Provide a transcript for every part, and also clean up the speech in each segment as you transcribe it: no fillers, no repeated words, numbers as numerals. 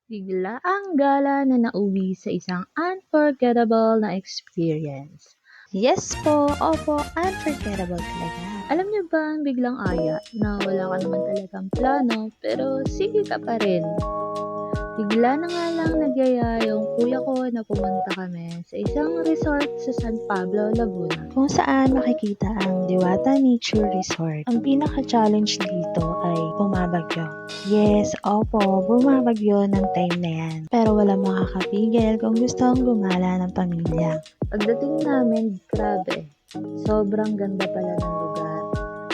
Biglaang gala na nauwi sa isang unforgettable na experience. Yes po, opo, unforgettable talaga. Alam niyo ba ang biglang aya na wala ka naman talagang plano pero sige ka pa rin? Bigla na nga lang nagyaya yung kuya ko na pumunta kami sa isang resort sa San Pablo, Laguna. Kung saan makikita ang Diwata Nature Resort. Ang pinaka-challenge dito ay bumabagyo. Yes, opo, bumabagyo ng time na yan. Pero wala makakapigil kung gustong gumala ng pamilya. Pagdating namin, grabe, sobrang ganda pala ng lugar.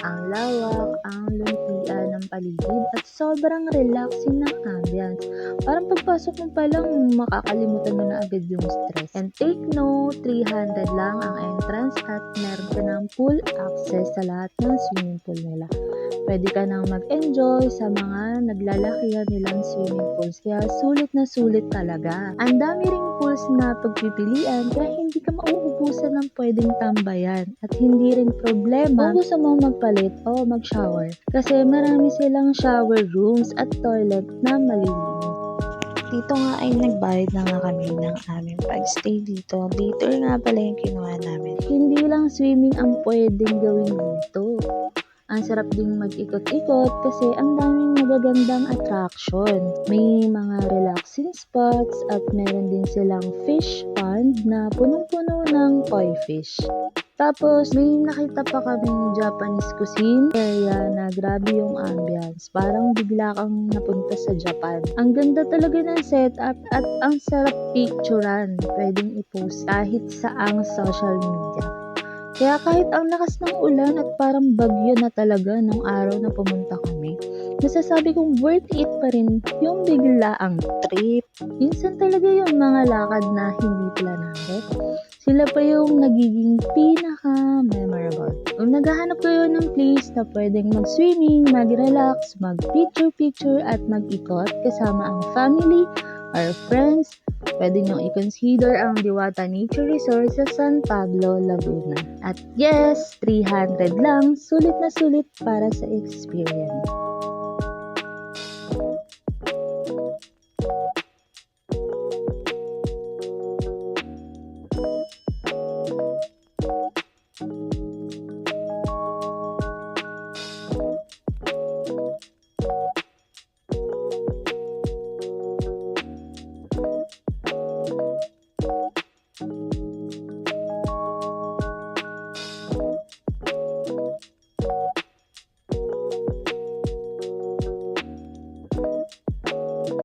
Ang lawak, ang lumpian ng paligid at sobrang relaxing ng ambience. Parang pagpasok mo pa lang, makakalimutan mo na agad yung stress. And take note, 300 lang ang entrance at meron ka ng full access sa lahat ng swimming pool nila. Pwede ka nang mag-enjoy sa mga naglalakihan nilang swimming pools. Kaya sulit na sulit talaga. Ang dami ring pools na pagpipilian kaya hindi ka mauubusan ng pwedeng tambayan. At hindi rin problema kung gusto mong magpalit o mag-shower. Kasi marami silang shower rooms at toilet na malilinis. Dito nga ay nagbayad na nga kami ng aming pag-stay dito. Later nga pala yung kinuha namin. Hindi lang swimming ang pwedeng gawin dito. Ang sarap ding mag-ikot-ikot kasi ang daming magagandang attraction. May mga relaxing spots at meron din silang fish pond na punong-puno ng koi fish. Tapos may nakita pa kaming Japanese cuisine area na grabe yung ambience. Parang bigla kang napunta sa Japan. Ang ganda talaga ng setup at ang sarap picturean. Pwedeng i-post kahit saang social media. Kaya kahit ang lakas ng ulan at parang bagyo na talaga nung araw na pumunta kami, masasabi kong worth it pa rin yung biglaang trip. Minsan talaga yung mga lakad na hindi planado, sila pa yung nagiging pinaka-memorable. Kung naghahanap kayo ng place na pwedeng mag-swimming, mag-relax, mag-picture-picture at mag-ikot kasama ang family or friends, pwede nyo i-consider ang Diwata Nature Resort sa San Pablo, Laguna. At yes, 300 lang, sulit na sulit para sa experience.